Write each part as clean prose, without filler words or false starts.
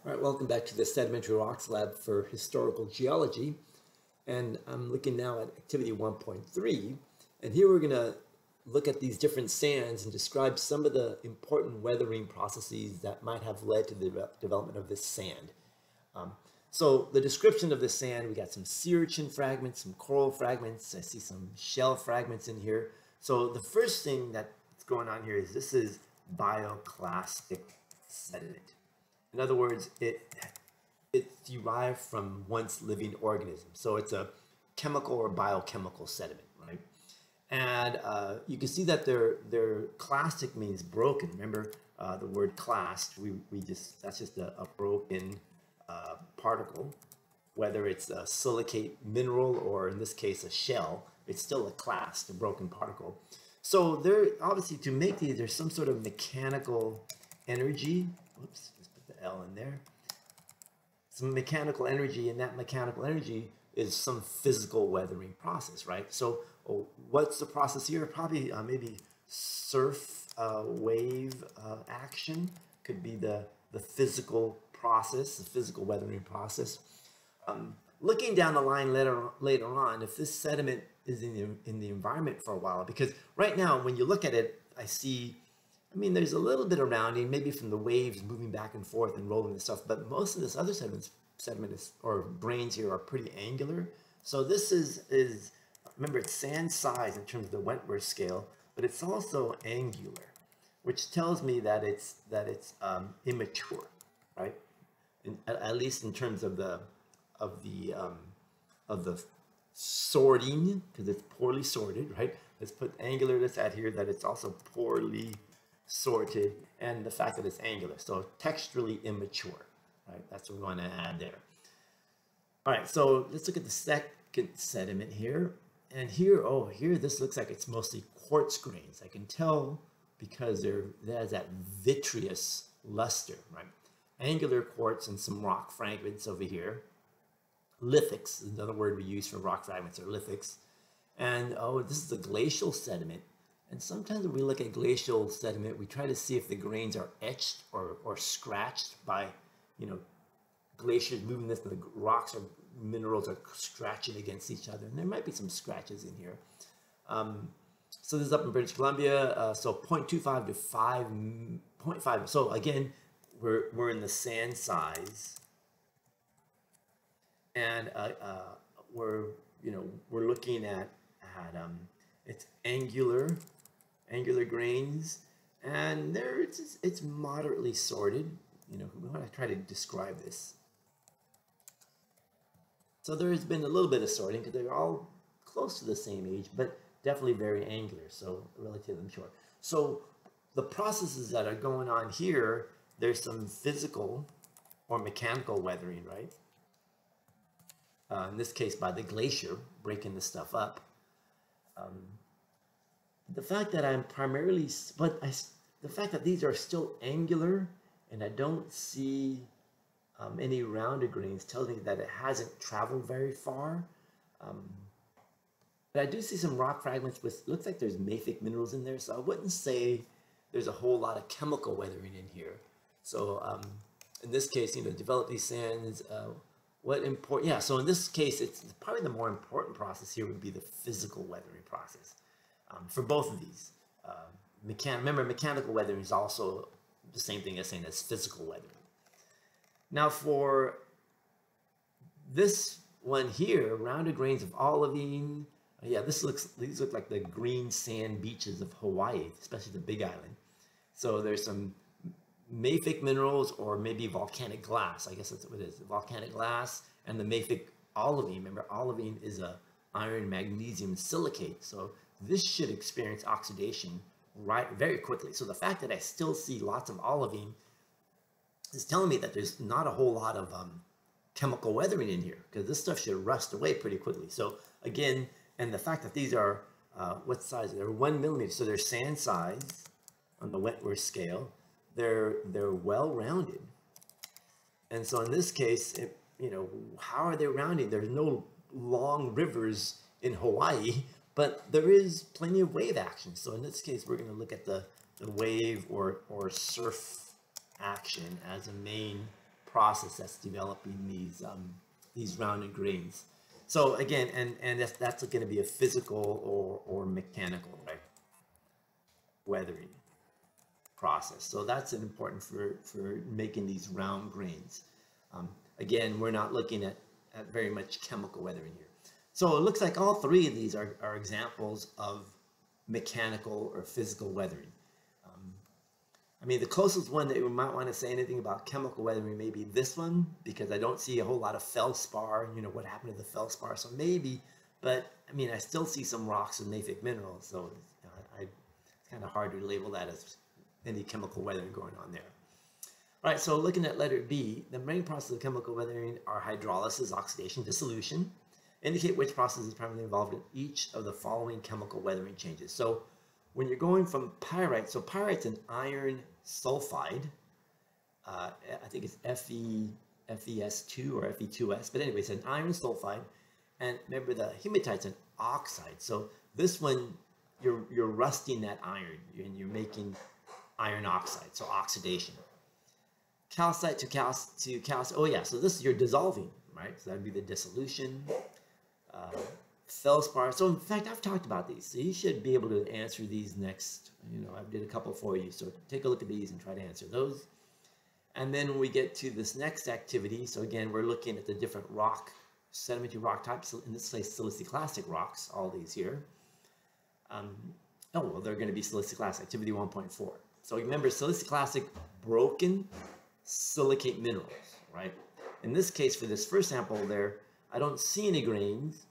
All right, welcome back to the Sedimentary Rocks Lab for Historical Geology. And I'm looking now at activity 1.3. And here we're going to look at these different sands and describe some of the important weathering processes that might have led to the development of this sand. So the description of the sand, we got some sea urchin fragments, some coral fragments. I see some shell fragments in here. So the first thing that's going on here is this is bioclastic sediment. In other words, it's derived from once living organisms. So it's a chemical or biochemical sediment, right? And you can see that their clastic means broken. Remember the word clast, that's just a broken particle. Whether it's a silicate mineral or in this case a shell, it's still a clast, a broken particle. So there, obviously to make these, there's some sort of mechanical energy. Whoops, let's put the L in there. Some mechanical energy, and that mechanical energy is some physical weathering process, right? So what's the process here? Probably maybe surf wave action could be the physical process, the physical weathering process. Looking down the line later on, if this sediment is in the environment for a while, because right now when you look at it, I mean, there's a little bit of rounding, maybe from the waves moving back and forth and rolling and stuff, but most of this other sediment or grains here are pretty angular. So this is remember, it's sand size in terms of the Wentworth scale, but it's also angular, which tells me that it's immature, right? At least in terms of the sorting, because it's poorly sorted, right? Let's put angular, let's add here that it's also poorly sorted, and the fact that it's angular, so texturally immature, right? That's what we want to add there. All right, so let's look at the second sediment here. And here, here this looks like it's mostly quartz grains. I can tell because it has that vitreous luster, right? Angular quartz and some rock fragments over here. Lithics is another word we use for rock fragments, or lithics. And this is a glacial sediment. And sometimes when we look at glacial sediment, we try to see if the grains are etched or scratched by, glaciers moving this, and the rocks or minerals are scratching against each other. And there might be some scratches in here. So this is up in British Columbia. So 0.25 to 5.5. So again, we're in the sand size, and we're looking at it's angular grains, and there it's moderately sorted. We want to try to describe this. So there has been a little bit of sorting because they're all close to the same age, but definitely very angular, so relatively mature. So the processes that are going on here, there's some physical or mechanical weathering, right? In this case by the glacier breaking the stuff up. The fact that I'm primarily, the fact that these are still angular and I don't see any rounded grains tells me that it hasn't traveled very far. But I do see some rock fragments with, looks like there's mafic minerals in there, so I wouldn't say there's a whole lot of chemical weathering in here. So in this case, develop these sands. So in this case, it's probably the more important process here would be the physical weathering process for both of these. Remember, mechanical weathering is also the same thing as saying as physical weathering. Now for this one here, rounded grains of olivine. These look like the green sand beaches of Hawaii, especially the Big Island. So there's some mafic minerals or maybe volcanic glass. I guess that's what it is, volcanic glass, and the mafic olivine. Remember, olivine is a iron magnesium silicate, so this should experience oxidation very quickly. So the fact that I still see lots of olivine is telling me that there's not a whole lot of chemical weathering in here, because this stuff should rust away pretty quickly. So again, and the fact that these are what size? They're 1 millimeter, so they're sand size on the Wentworth scale. They're well rounded, and so in this case, how are they rounding? There's no long rivers in Hawaii, but there is plenty of wave action. So in this case, we're going to look at the wave or surf action as a main process that's developing these rounded grains. So again, and that's going to be a physical or mechanical, right, weathering process. So that's important for making these round grains. Again, we're not looking at very much chemical weathering here. So it looks like all three of these are examples of mechanical or physical weathering. I mean, the closest one that we might want to say anything about chemical weathering may be this one, because I don't see a whole lot of feldspar. You know, what happened to the feldspar? So maybe, but I mean, I still see some rocks with mafic minerals, so it's kind of hard to label that as any chemical weathering going on there. All right, so looking at letter B, the main process of chemical weathering are hydrolysis, oxidation, dissolution. Indicate which process is primarily involved in each of the following chemical weathering changes. So when you're going from pyrite, so pyrite's an iron sulfide. I think it's FeS2 or Fe2S, but anyway, it's an iron sulfide. And remember, the hematite's an oxide. So this one, you're rusting that iron and you're making iron oxide, so oxidation. Calcite to calcite, oh yeah, so this you're dissolving, right? So that'd be the dissolution. Feldspar, so in fact, I've talked about these, so you should be able to answer these next, you know, I did a couple for you, so take a look at these and try to answer those. And then when we get to this next activity, so again, we're looking at the different sedimentary rock types, in this case, siliciclastic rocks, all these here. Oh, well, they're going to be siliciclastic, activity 1.4. So remember, siliciclastic, broken silicate minerals, right? In this case, for this first sample there, I don't see any grains.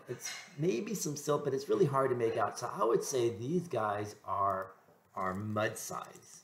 It's maybe some silt, but it's really hard to make out. So I would say these guys are mud size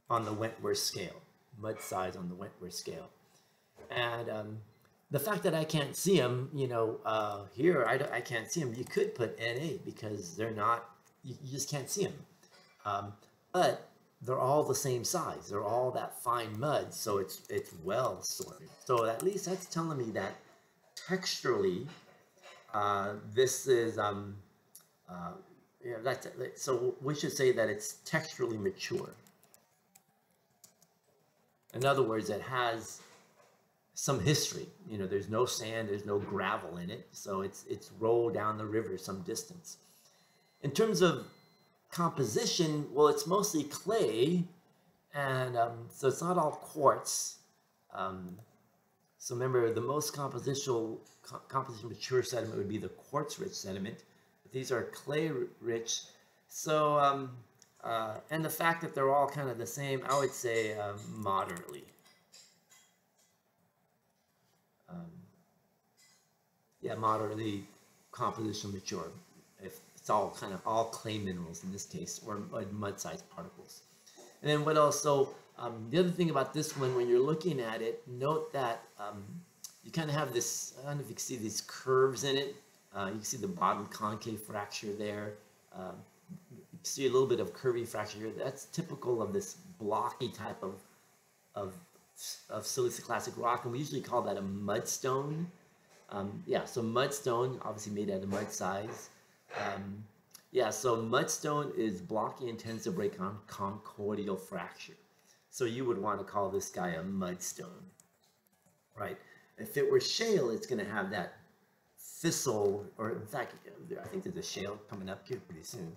on the Wentworth scale. Mud size on the Wentworth scale. And the fact that I can't see them, you know, here I can't see them. You could put Na because they're not, you just can't see them. But they're all the same size. They're all that fine mud, so it's well sorted. So at least that's telling me that texturally, this is yeah. So we should say that it's texturally mature. In other words, it has some history. You know, there's no sand, there's no gravel in it, so it's rolled down the river some distance. In terms of composition, well, it's mostly clay, and so it's not all quartz. So remember, the most composition mature sediment would be the quartz-rich sediment. But these are clay-rich. So, and the fact that they're all kind of the same, I would say moderately. Yeah, moderately composition mature. If it's all kind of all clay minerals in this case, or mud-sized particles. And then what else? So the other thing about this one, when you're looking at it, note that you kind of have this, I don't know if you can see these curves in it. You can see the bottom concave fracture there. You can see a little bit of curvy fracture here. That's typical of this blocky type of siliciclastic rock, and we usually call that a mudstone. Yeah, so mudstone, obviously made out of mud size. Yeah, so mudstone is blocky and tends to break on conchoidal fracture. So you would want to call this guy a mudstone, right? If it were shale, it's going to have that fissile, or in fact, I think there's a shale coming up here pretty soon.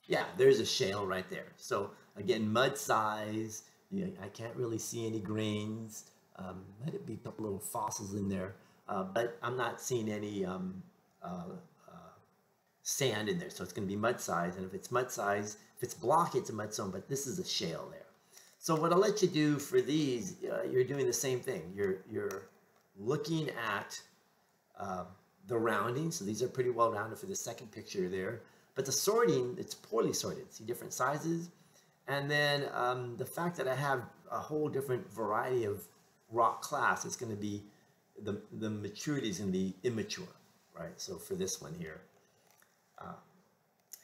Yeah, there's a shale right there. So again, mud size, you know, I can't really see any grains. Might it be a couple little fossils in there, but I'm not seeing any sand in there, so it's going to be mud size. And if it's mud size, if it's blocky, it's a mudstone, but this is a shale there. So what I'll let you do for these, you're doing the same thing. You're looking at the rounding, so these are pretty well rounded for the second picture there. But the sorting, it's poorly sorted. See different sizes, and then the fact that I have a whole different variety of rock class, it's going to be the maturity is going to be immature, right? So for this one here.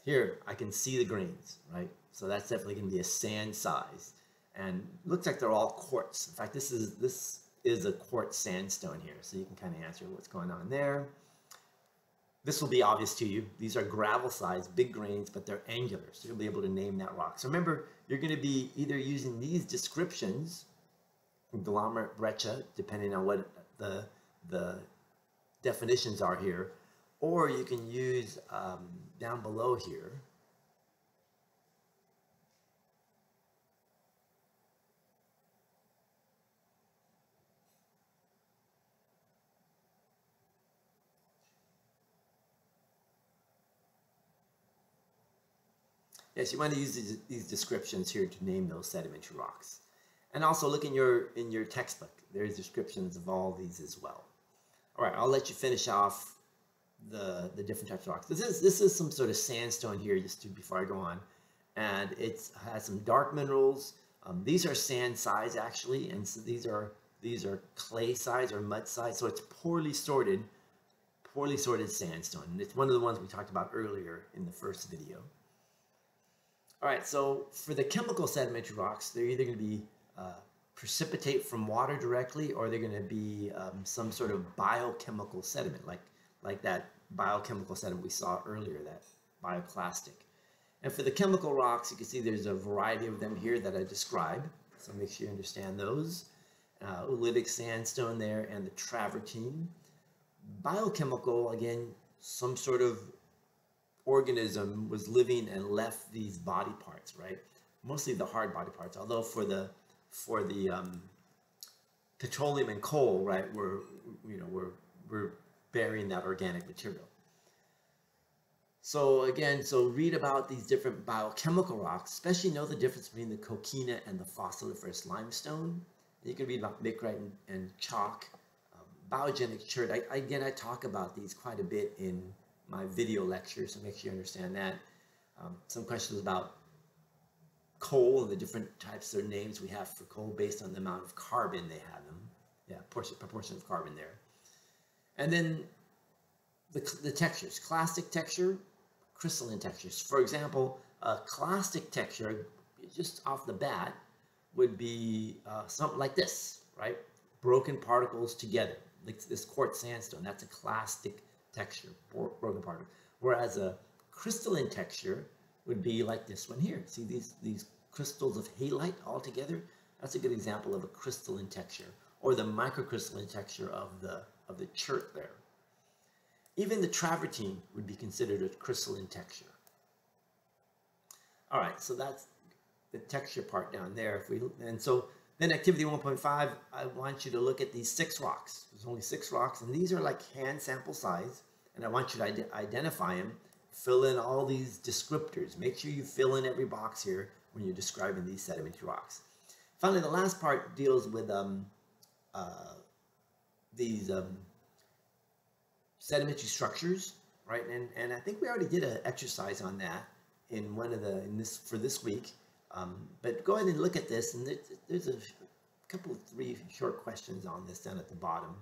Here, I can see the grains, right? So that's definitely going to be a sand size. And looks like they're all quartz. In fact, this is a quartz sandstone here. So you can kind of answer what's going on there. This will be obvious to you. These are gravel size, big grains, but they're angular. So you'll be able to name that rock. So remember, you're going to be either using these descriptions, conglomerate breccia, depending on what the definitions are here, or you can use down below here, yes, you want to use these descriptions here to name those sedimentary rocks. And also look in your textbook. There's descriptions of all these as well. All right, I'll let you finish off the different types of rocks. This is some sort of sandstone here, before I go on. And it has some dark minerals. These are sand size actually, and so these are clay size or mud size. So it's poorly sorted sandstone. And it's one of the ones we talked about earlier in the first video. All right, so for the chemical sedimentary rocks, they're either going to be precipitate from water directly, or they're going to be some sort of biochemical sediment, like that biochemical sediment we saw earlier, that bioclastic. And for the chemical rocks, you can see there's a variety of them here that I described, so make sure you understand those. Oolitic sandstone there, and the travertine. Biochemical, again, some sort of organism was living and left these body parts, right? Mostly the hard body parts, although for the petroleum and coal, right, we're burying that organic material. So again, read about these different biochemical rocks, especially know the difference between the coquina and the fossiliferous limestone. You can read about micrite and chalk, biogenic chert. I talk about these quite a bit in my video lecture, so make sure you understand that. Some questions about coal and the different types of names we have for coal based on the amount of carbon they have them. Yeah, proportion of carbon there. And then the textures, clastic texture, crystalline textures. For example, a clastic texture, just off the bat, would be something like this, right? Broken particles together, like this quartz sandstone. That's a clastic texture, broken particle. Whereas a crystalline texture would be like this one here. See these crystals of halite all together? That's a good example of a crystalline texture, or the microcrystalline texture of the chert there. Even the travertine would be considered a crystalline texture. All right, so that's the texture part down there. Then activity 1.5, I want you to look at these 6 rocks. There's only 6 rocks, and these are like hand sample size, and I want you to identify them, fill in all these descriptors. Make sure you fill in every box here when you're describing these sedimentary rocks. Finally, the last part deals with these sedimentary structures, right? And I think we already did an exercise on that in for this week. But go ahead and look at this, and there's a couple of 3 short questions on this down at the bottom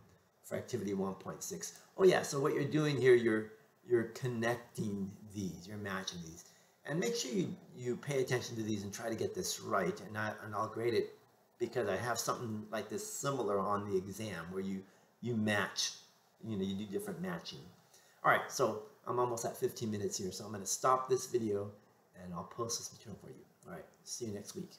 for activity 1.6. Oh yeah, so what you're doing here, you're connecting these, you're matching these. And make sure you pay attention to these and try to get this right, and I'll grade it because I have something like this similar on the exam where you match, you do different matching. All right, so I'm almost at 15 minutes here, so I'm going to stop this video and I'll post this material for you. All right, see you next week.